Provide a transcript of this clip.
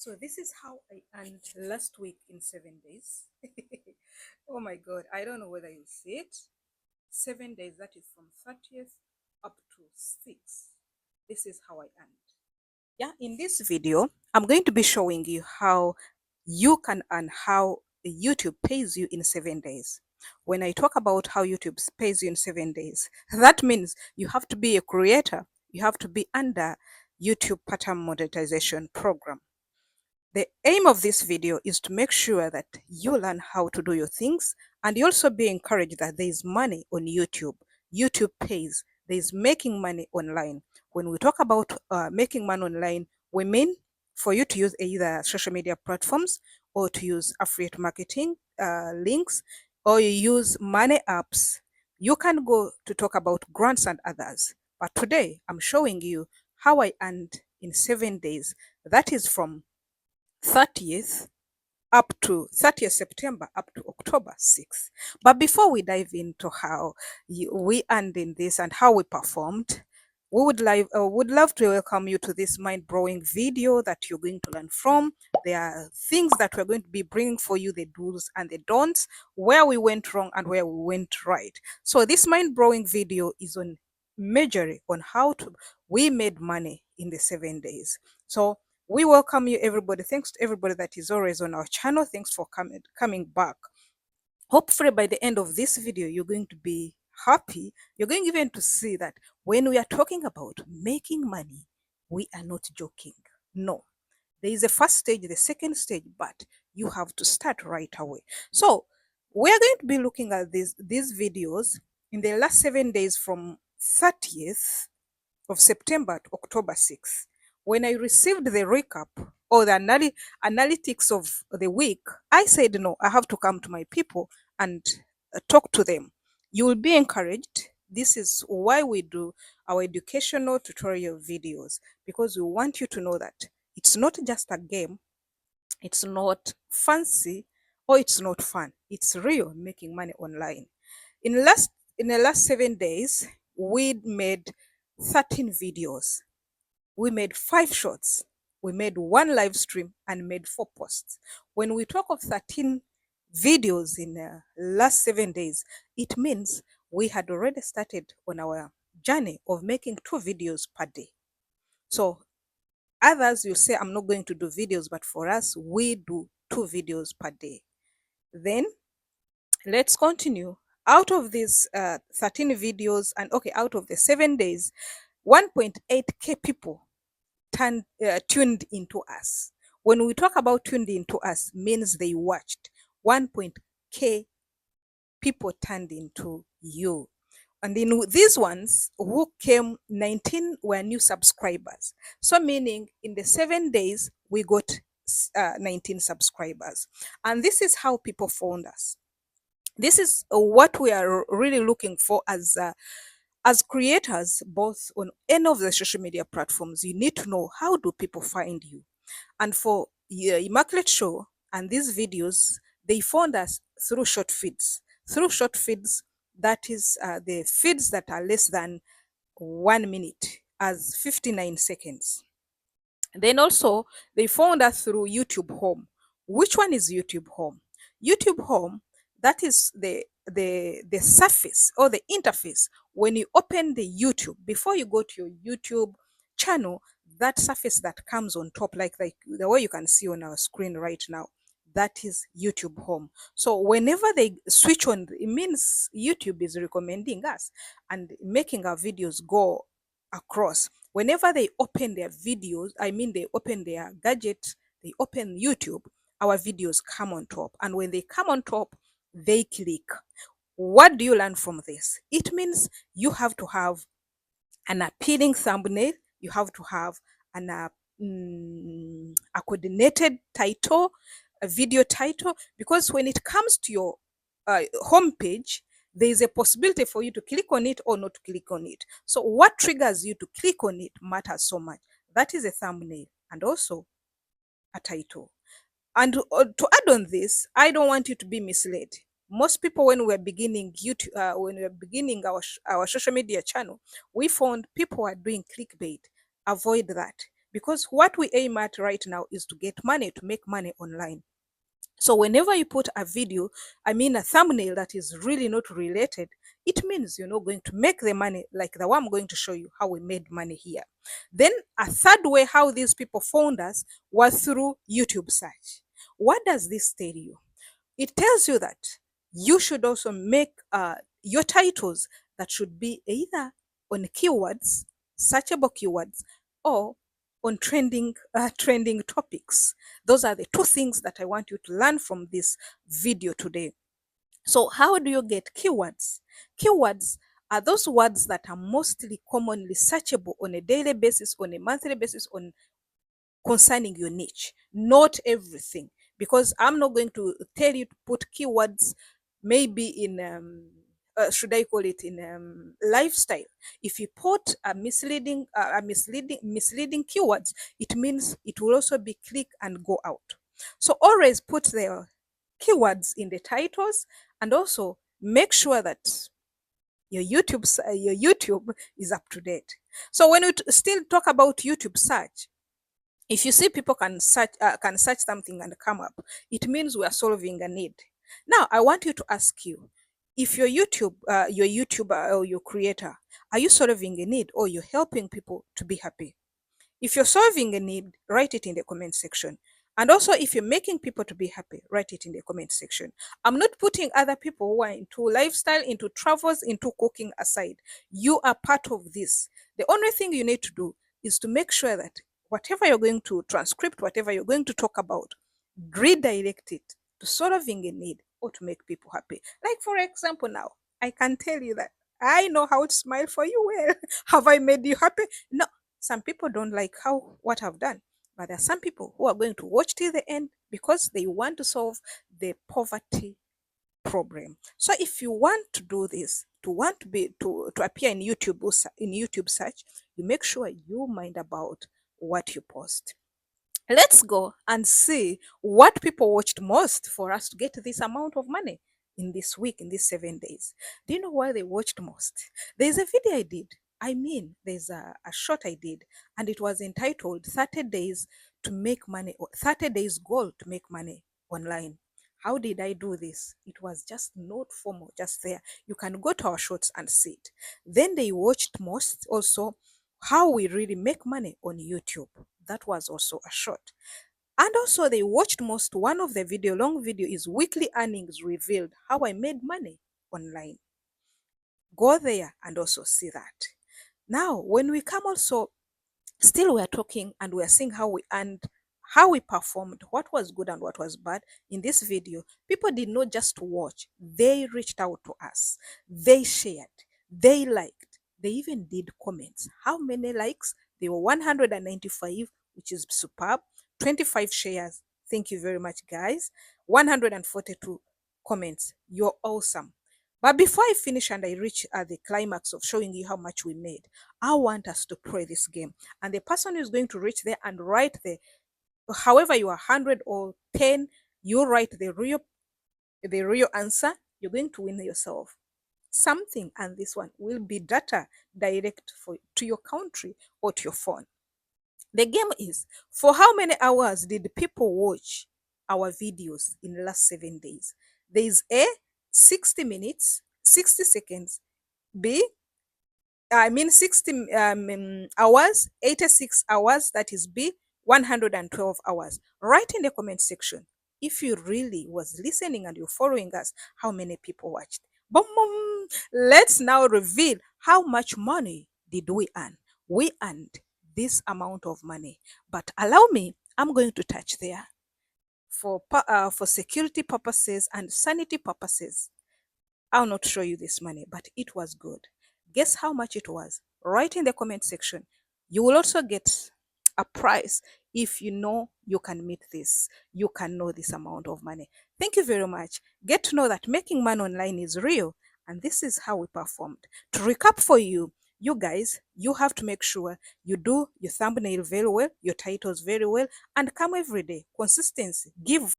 So this is how I earned last week in 7 days. Oh my God, I don't know whether you see it. 7 days, that is from 30th up to 6th. This is how I earned. Yeah, in this video, I'm going to be showing you how you can earn, how YouTube pays you in 7 days. When I talk about how YouTube pays you in 7 days, that means you have to be a creator. You have to be under YouTube pattern monetization program. The aim of this video is to make sure that you learn how to do your things and you also be encouraged that there is money on YouTube. YouTube pays. There is making money online. When we talk about making money online, we mean for you to use either social media platforms or to use affiliate marketing links or you use money apps. You can go to talk about grants and others. But today I'm showing you how I earned in 7 days. That is from 30th up to 30th September up to October 6th. But before we dive into how we earned in this and how we performed, we would love to welcome you to this mind-blowing video that you're going to learn from. There are things that we're going to be bringing for you, the do's and the don'ts, where we went wrong and where we went right. So this mind-blowing video is on majorly on how to we made money in the 7 days. So we welcome you, everybody. Thanks to everybody that is always on our channel. Thanks for coming back. Hopefully, by the end of this video, you're going to be happy. You're going even to see that when we are talking about making money, we are not joking. No, there is a first stage, the second stage, but you have to start right away. So we are going to be looking at these videos in the last 7 days from 30th of September to October 6th. When I received the recap or the analytics of the week, I said, no, I have to come to my people and talk to them. You will be encouraged. This is why we do our educational tutorial videos, because we want you to know that it's not just a game, it's not fancy, or it's not fun. It's real making money online. In last in the last 7 days, we made 13 videos. We made 5 shorts. We made 1 live stream and made 4 posts. When we talk of 13 videos in the last 7 days, it means we had already started on our journey of making 2 videos per day. So others will say, I'm not going to do videos, but for us, we do 2 videos per day. Then let's continue. Out of these 13 videos, and okay, out of the 7 days, 1.8k people tuned into us. When we talk about tuned into us, means they watched. 1.k people turned into you. And in these ones who came, 19 were new subscribers. So meaning in the 7 days, we got 19 subscribers. And this is how people found us. This is what we are really looking for as creators, both on any of the social media platforms. You need to know, how do people find you? And for Immaculate Show and these videos, they found us through short feeds. Through short feeds, that is the feeds that are less than 1 minute, as 59 seconds. Then also, they found us through YouTube Home. Which one is YouTube Home? YouTube Home, that is the surface or the interface. When you open the YouTube, before you go to your YouTube channel, that surface that comes on top, like the way you can see on our screen right now, that is YouTube Home. So whenever they switch on, it means YouTube is recommending us and making our videos go across. Whenever they open their videos, I mean they open their gadget, they open YouTube, our videos come on top. And when they come on top, they click. What do you learn from this? It means you have to have an appealing thumbnail, you have to have a coordinated title, a video title, because when it comes to your homepage, there is a possibility for you to click on it or not to click on it. So what triggers you to click on it matters so much. That is a thumbnail and also a title. And to add on this, I don't want you to be misled. Most people, when we're beginning YouTube, when we're beginning our social media channel, we found people are doing clickbait. Avoid that. because what we aim at right now is to get money, to make money online. So whenever you put a video, I mean a thumbnail that is really not related, it means you're not going to make the money like the one I'm going to show you how we made money here. Then a third way how these people found us was through YouTube search. What does this tell you? It tells you that you should also make your titles that should be either on keywords, searchable keywords, or on trending topics. Those are the two things that I want you to learn from this video today. So how do you get keywords? Keywords are those words that are mostly commonly searchable on a daily basis, on a monthly basis, on concerning your niche, not everything. Because I'm not going to tell you to put keywords maybe in should I call it in lifestyle. If you put misleading keywords, it means it will also be click and go out. So always put the keywords in the titles, and also make sure that your YouTube is up to date. So when we still talk about YouTube search, if you see people can search something and come up, it means we are solving a need. Now I want you to ask you, if your YouTuber or your creator, are you solving a need or you're helping people to be happy? If you're solving a need, write it in the comment section. And also, if you're making people to be happy, write it in the comment section. I'm not putting other people who are into lifestyle, into travels, into cooking aside. You are part of this. The only thing you need to do is to make sure that whatever you're going to transcript, whatever you're going to talk about, redirect it to solving a need or to make people happy. Like, for example, now, I can tell you that I know how to smile for you well. Have I made you happy? No. Some people don't like what I've done, but there are some people who are going to watch till the end because they want to solve the poverty problem. So if you want to do this, to appear in YouTube search, you make sure you mind about what you post. Let's go and see what people watched most for us to get this amount of money in this week, in these 7 days. Do you know why they watched most? There's a video I did. I mean, there's a short I did, and it was entitled 30 Days to Make Money, or 30 Days Goal to Make Money Online. How did I do this? It was just not formal, just there. You can go to our shorts and see it. Then they watched most also how we really make money on YouTube. That was also a short. And also they watched most, one of the long video is weekly earnings revealed, how I made money online. Go there and also see that. Now, when we come also, still we are talking and we are seeing how we earned, how we performed, what was good and what was bad in this video. People did not just watch, they reached out to us, they shared, they liked, they even did comments. How many likes? They were 195, which is superb. 25 shares, thank you very much guys. 142 comments, you're awesome. But before I finish and I reach the climax of showing you how much we made, I want us to play this game. And the person who is going to reach there and write however you are 100 or 10, you write the real answer, you're going to win yourself something. And this one will be data direct to your country or to your phone. The game is, for how many hours did people watch our videos in the last 7 days? There is A, 60 minutes, 60 seconds. B, 60 hours, 86 hours, that is B, 112 hours. Write in the comment section if you really was listening and you're following us, how many people watched. Boom, boom. Let's now reveal how much money did we earn. We earned this amount of money, but allow me, I'm going to touch there for security purposes and sanity purposes. I'll not show you this money, but it was good. Guess how much it was? Write in the comment section. You will also get a prize if you know you can meet this. You can know this amount of money. Thank you very much. Get to know that making money online is real, and this is how we performed. To recap for you, you guys, you have to make sure you do your thumbnail very well, your titles very well, and come every day. Consistency. Give